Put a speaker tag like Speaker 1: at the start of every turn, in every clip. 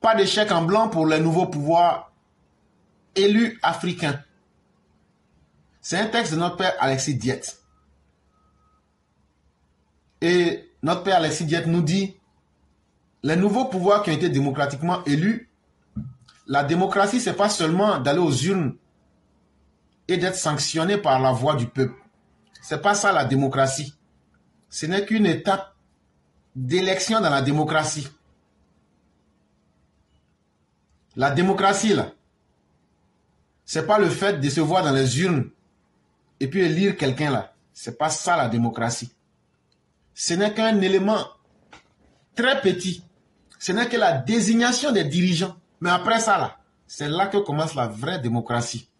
Speaker 1: Pas de chèque en blanc pour les nouveaux pouvoirs élus africains. C'est un texte de notre père Alexis Diet. Et notre père Alexis Diet nous dit, les nouveaux pouvoirs qui ont été démocratiquement élus, la démocratie, ce n'est pas seulement d'aller aux urnes et d'être sanctionné par la voix du peuple. Ce n'est pas ça la démocratie. Ce n'est qu'une étape d'élection dans la démocratie. La démocratie, là, ce n'est pas le fait de se voir dans les urnes et puis élire quelqu'un là. Ce n'est pas ça la démocratie. Ce n'est qu'un élément très petit. Ce n'est que la désignation des dirigeants. Mais après ça, là, c'est là que commence la vraie démocratie.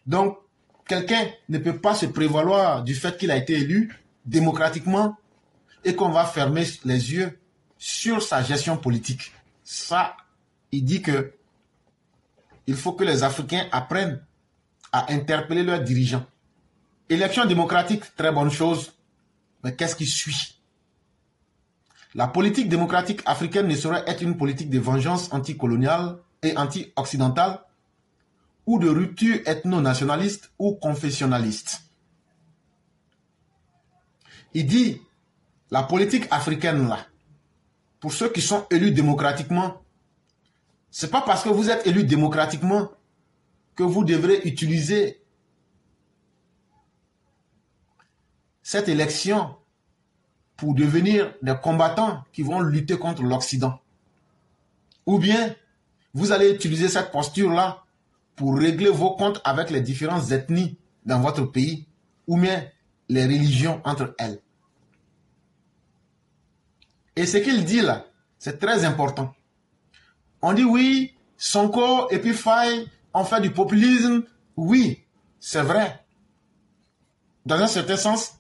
Speaker 1: Donc, quelqu'un ne peut pas se prévaloir du fait qu'il a été élu démocratiquement et qu'on va fermer les yeux sur sa gestion politique. Ça, il dit que il faut que les Africains apprennent à interpeller leurs dirigeants. Élection démocratique, très bonne chose. Mais qu'est-ce qui suit? La politique démocratique africaine ne saurait être une politique de vengeance anticoloniale et anti-occidentale ou de rupture ethno-nationaliste ou confessionnaliste. Il dit, la politique africaine là, pour ceux qui sont élus démocratiquement, c'est pas parce que vous êtes élu démocratiquement que vous devrez utiliser cette élection pour devenir des combattants qui vont lutter contre l'Occident. Ou bien, vous allez utiliser cette posture-là pour régler vos comptes avec les différentes ethnies dans votre pays, ou bien les religions entre elles. Et ce qu'il dit là, c'est très important. On dit oui, Sonko et puis Faye ont fait du populisme. Oui, c'est vrai. Dans un certain sens,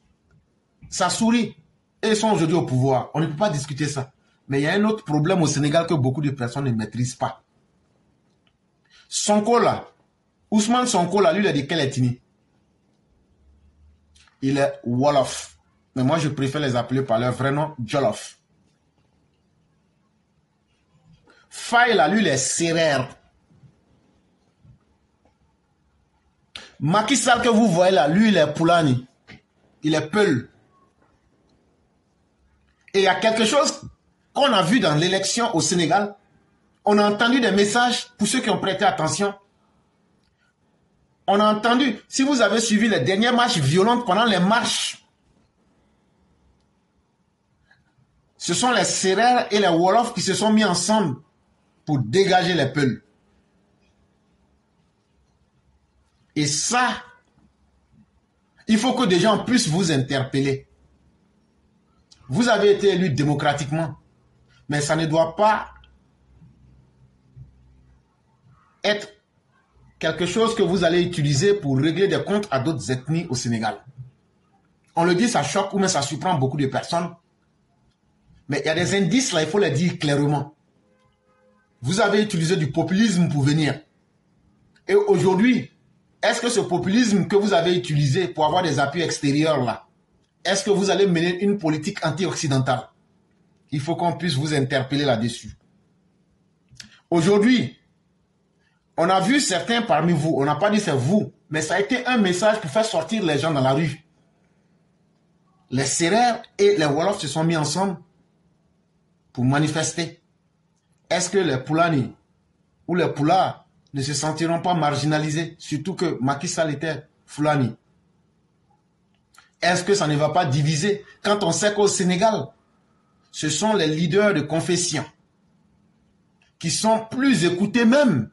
Speaker 1: ça sourit. Et ils sont aujourd'hui au pouvoir. On ne peut pas discuter ça. Mais il y a un autre problème au Sénégal que beaucoup de personnes ne maîtrisent pas. Sonko là, Ousmane Sonko là, lui il est de quelle ethnie? Il est Wolof. Mais moi je préfère les appeler par leur vrai nom, Jolof. Faye là, lui il est Sérère. Macky Sall que vous voyez là, lui il est Poulani. Il est Peul. Et il y a quelque chose qu'on a vu dans l'élection au Sénégal. On a entendu des messages, pour ceux qui ont prêté attention. On a entendu, si vous avez suivi les dernières marches violentes pendant les marches, ce sont les Sérères et les Wolofs qui se sont mis ensemble pour dégager les Peuls. Et ça, il faut que des gens puissent vous interpeller. Vous avez été élu démocratiquement, mais ça ne doit pas être quelque chose que vous allez utiliser pour régler des comptes à d'autres ethnies au Sénégal. On le dit, ça choque ou même ça surprend beaucoup de personnes. Mais il y a des indices là, il faut les dire clairement. Vous avez utilisé du populisme pour venir. Et aujourd'hui, est-ce que ce populisme que vous avez utilisé pour avoir des appuis extérieurs là, est-ce que vous allez mener une politique anti-occidentale? Il faut qu'on puisse vous interpeller là-dessus. Aujourd'hui, on a vu certains parmi vous, on n'a pas dit c'est vous, mais ça a été un message pour faire sortir les gens dans la rue. Les Sérères et les Wolofs se sont mis ensemble pour manifester. Est-ce que les Poulani ou les Poulards ne se sentiront pas marginalisés, surtout que Macky Sall était Fulani? Est-ce que ça ne va pas diviser quand on sait qu'au Sénégal, ce sont les leaders de confession qui sont plus écoutés même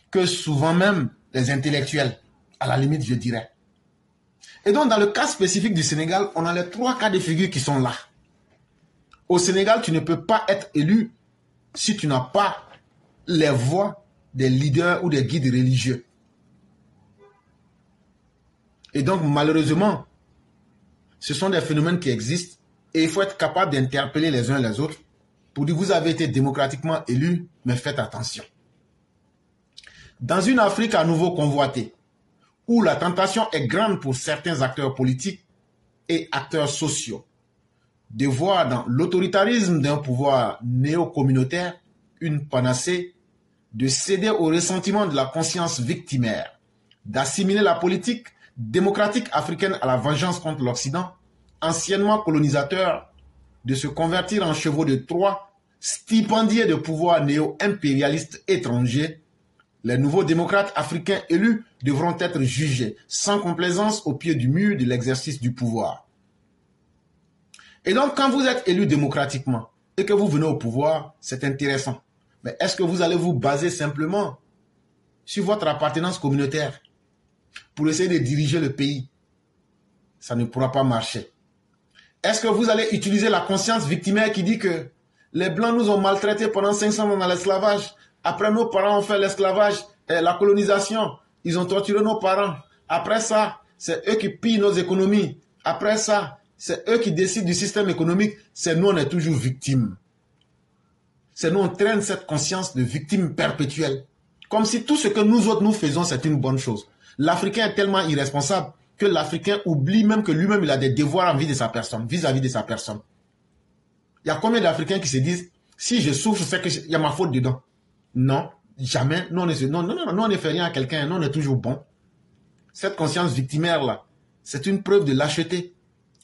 Speaker 1: que souvent même les intellectuels, à la limite je dirais. Et donc dans le cas spécifique du Sénégal, on a les trois cas de figure qui sont là. Au Sénégal, tu ne peux pas être élu si tu n'as pas les voix des leaders ou des guides religieux. Et donc malheureusement, ce sont des phénomènes qui existent et il faut être capable d'interpeller les uns les autres pour dire que vous avez été démocratiquement élus, mais faites attention. Dans une Afrique à nouveau convoitée, où la tentation est grande pour certains acteurs politiques et acteurs sociaux, de voir dans l'autoritarisme d'un pouvoir néo-communautaire une panacée, de céder au ressentiment de la conscience victimaire, d'assimiler la politique démocratique africaine à la vengeance contre l'Occident, anciennement colonisateur, de se convertir en chevaux de Troie, stipendiés de pouvoirs néo-impérialistes étrangers, les nouveaux démocrates africains élus devront être jugés sans complaisance au pied du mur de l'exercice du pouvoir. Et donc, quand vous êtes élu démocratiquement et que vous venez au pouvoir, c'est intéressant. Mais est-ce que vous allez vous baser simplement sur votre appartenance communautaire pour essayer de diriger le pays? Ça ne pourra pas marcher. Est-ce que vous allez utiliser la conscience victimaire qui dit que les Blancs nous ont maltraités pendant 500 ans dans l'esclavage? Après, nos parents ont fait l'esclavage, la colonisation. Ils ont torturé nos parents. Après ça, c'est eux qui pillent nos économies. Après ça, c'est eux qui décident du système économique. C'est nous, on est toujours victimes. C'est nous, on traîne cette conscience de victime perpétuelle. Comme si tout ce que nous autres, nous faisons, c'est une bonne chose. L'Africain est tellement irresponsable que l'Africain oublie même que lui-même, il a des devoirs vis-à-vis de sa personne. Il y a combien d'Africains qui se disent, si je souffre, c'est qu'il y a ma faute dedans. Non, jamais. Nous, on ne fait rien à quelqu'un. Nous, on est toujours bon. Cette conscience victimaire-là, c'est une preuve de lâcheté.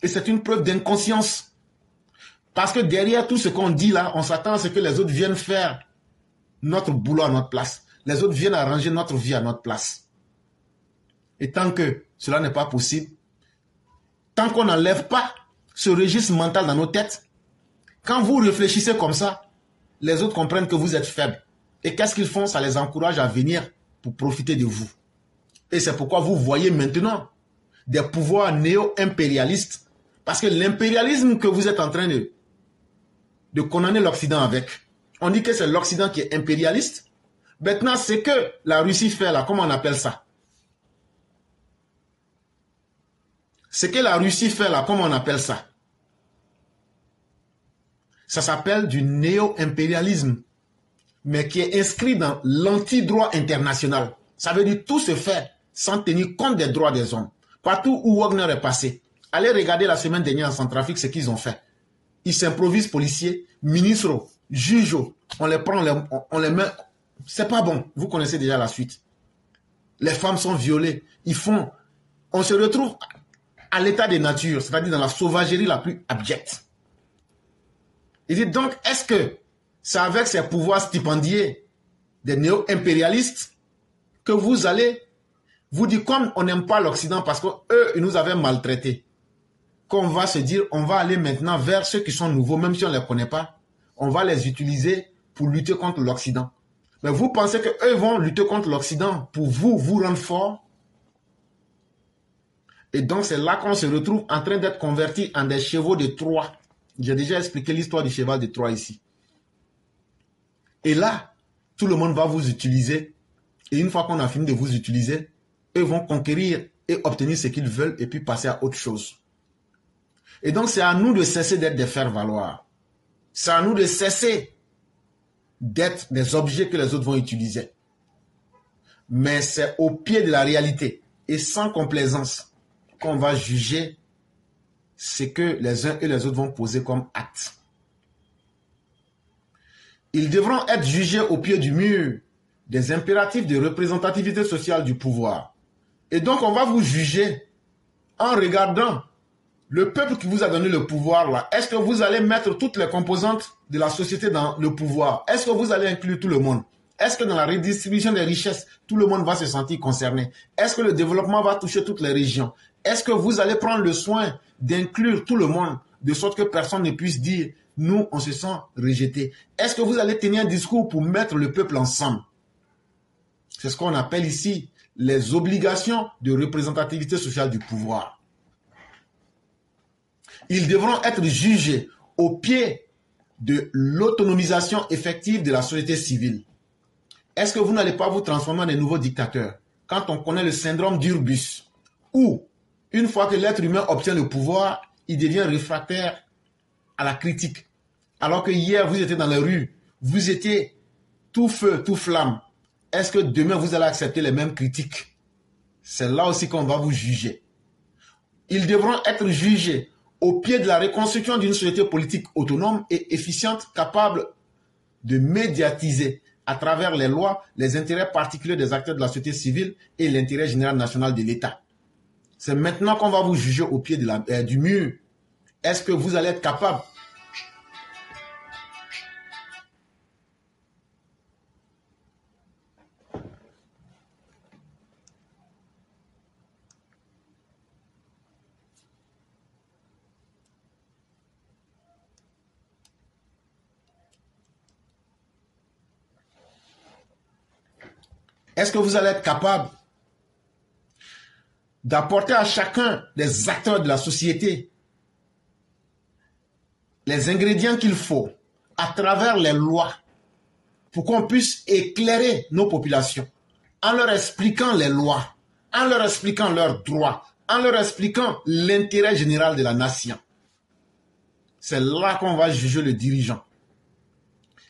Speaker 1: Et c'est une preuve d'inconscience. Parce que derrière tout ce qu'on dit là, on s'attend à ce que les autres viennent faire notre boulot à notre place. Les autres viennent arranger notre vie à notre place. Et tant que cela n'est pas possible, tant qu'on n'enlève pas ce registre mental dans nos têtes, quand vous réfléchissez comme ça, les autres comprennent que vous êtes faible. Et qu'est-ce qu'ils font? Ça les encourage à venir pour profiter de vous. Et c'est pourquoi vous voyez maintenant des pouvoirs néo-impérialistes. Parce que l'impérialisme que vous êtes en train de condamner l'Occident avec, on dit que c'est l'Occident qui est impérialiste. Maintenant, c'est que la Russie fait là, comment on appelle ça? Ce que la Russie fait là, comment on appelle ça? Ça s'appelle du néo-impérialisme, mais qui est inscrit dans l'anti-droit international. Ça veut dire tout se fait sans tenir compte des droits des hommes. Partout où Wagner est passé, allez regarder la semaine dernière en Centrafrique ce qu'ils ont fait. Ils s'improvisent policiers, ministres, juges, on les prend, on les met. C'est pas bon, vous connaissez déjà la suite. Les femmes sont violées, on se retrouve à l'état de nature, c'est-à-dire dans la sauvagerie la plus abjecte. Il dit donc, est-ce que c'est avec ces pouvoirs stipendiés des néo-impérialistes que vous allez vous dire, comme on n'aime pas l'Occident parce qu'eux, ils nous avaient maltraités, qu'on va se dire, on va aller maintenant vers ceux qui sont nouveaux, même si on ne les connaît pas, on va les utiliser pour lutter contre l'Occident. Mais vous pensez qu'eux vont lutter contre l'Occident pour vous rendre fort? Et donc, c'est là qu'on se retrouve en train d'être convertis en des chevaux de Troie. J'ai déjà expliqué l'histoire du cheval de Troie ici. Et là, tout le monde va vous utiliser. Et une fois qu'on a fini de vous utiliser, eux vont conquérir et obtenir ce qu'ils veulent et puis passer à autre chose. Et donc, c'est à nous de cesser d'être des faire-valoir. C'est à nous de cesser d'être des objets que les autres vont utiliser. Mais c'est au pied de la réalité et sans complaisance qu'on va juger ce que les uns et les autres vont poser comme acte. Ils devront être jugés au pied du mur des impératifs de représentativité sociale du pouvoir. Et donc, on va vous juger en regardant le peuple qui vous a donné le pouvoir là. Est-ce que vous allez mettre toutes les composantes de la société dans le pouvoir? Est-ce que vous allez inclure tout le monde? Est-ce que dans la redistribution des richesses, tout le monde va se sentir concerné? Est-ce que le développement va toucher toutes les régions? Est-ce que vous allez prendre le soin d'inclure tout le monde, de sorte que personne ne puisse dire « nous, on se sent rejeté ». Est-ce que vous allez tenir un discours pour mettre le peuple ensemble? C'est ce qu'on appelle ici les obligations de représentativité sociale du pouvoir. Ils devront être jugés au pied de l'autonomisation effective de la société civile. Est-ce que vous n'allez pas vous transformer en des nouveaux dictateurs quand on connaît le syndrome d'Urbus, où une fois que l'être humain obtient le pouvoir, il devient réfractaire à la critique. Alors que hier, vous étiez dans les rues, vous étiez tout feu, tout flamme. Est-ce que demain, vous allez accepter les mêmes critiques? C'est là aussi qu'on va vous juger. Ils devront être jugés au pied de la reconstruction d'une société politique autonome et efficiente, capable de médiatiser à travers les lois les intérêts particuliers des acteurs de la société civile et l'intérêt général national de l'État. C'est maintenant qu'on va vous juger au pied de du mur. Est-ce que vous allez être capable ? Est-ce que vous allez être capable d'apporter à chacun des acteurs de la société les ingrédients qu'il faut à travers les lois pour qu'on puisse éclairer nos populations en leur expliquant les lois, en leur expliquant leurs droits, en leur expliquant l'intérêt général de la nation. C'est là qu'on va juger le dirigeant.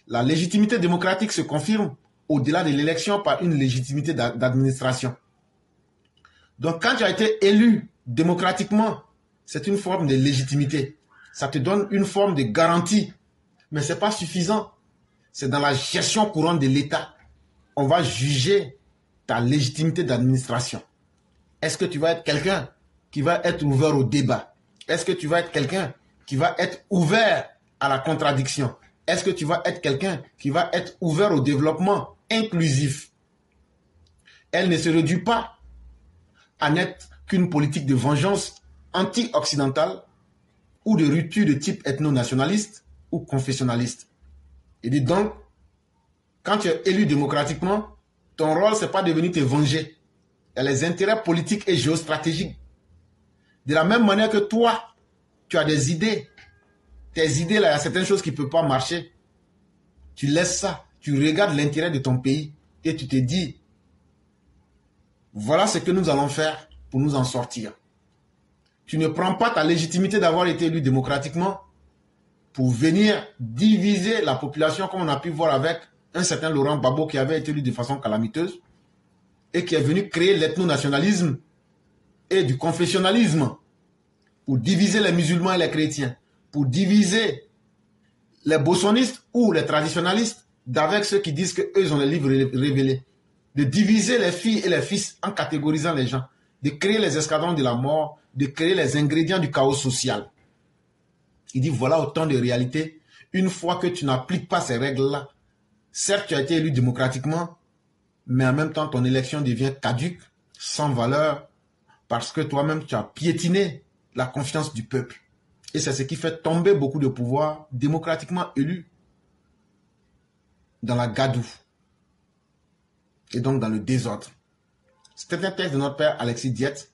Speaker 1: La légitimité démocratique se confirme au-delà de l'élection par une légitimité d'administration. Donc quand tu as été élu démocratiquement, c'est une forme de légitimité. Ça te donne une forme de garantie. Mais ce n'est pas suffisant. C'est dans la gestion courante de l'État. On va juger ta légitimité d'administration. Est-ce que tu vas être quelqu'un qui va être ouvert au débat? Est-ce que tu vas être quelqu'un qui va être ouvert à la contradiction? Est-ce que tu vas être quelqu'un qui va être ouvert au développement inclusif? Elle ne se réduit pas à n'être qu'une politique de vengeance anti-occidentale ou de rupture de type ethno-nationaliste ou confessionnaliste. Et dit donc, quand tu es élu démocratiquement, ton rôle, ce n'est pas de venir te venger. Il y a les intérêts politiques et géostratégiques. De la même manière que toi, tu as des idées. Tes idées, là, il y a certaines choses qui ne peuvent pas marcher. Tu laisses ça. Tu regardes l'intérêt de ton pays et tu te dis, voilà ce que nous allons faire pour nous en sortir. Tu ne prends pas ta légitimité d'avoir été élu démocratiquement pour venir diviser la population comme on a pu voir avec un certain Laurent Gbagbo qui avait été élu de façon calamiteuse et qui est venu créer l'ethno-nationalisme et du confessionnalisme pour diviser les musulmans et les chrétiens, pour diviser les bossonistes ou les traditionalistes d'avec ceux qui disent qu'eux ont les livres révélés, de diviser les filles et les fils en catégorisant les gens, de créer les escadrons de la mort, de créer les ingrédients du chaos social. Il dit, voilà autant de réalités. Une fois que tu n'appliques pas ces règles-là, certes, tu as été élu démocratiquement, mais en même temps, ton élection devient caduque, sans valeur, parce que toi-même, tu as piétiné la confiance du peuple. Et c'est ce qui fait tomber beaucoup de pouvoirs démocratiquement élus dans la gadoue et donc dans le désordre. C'était un texte de notre père Alexis Dietz.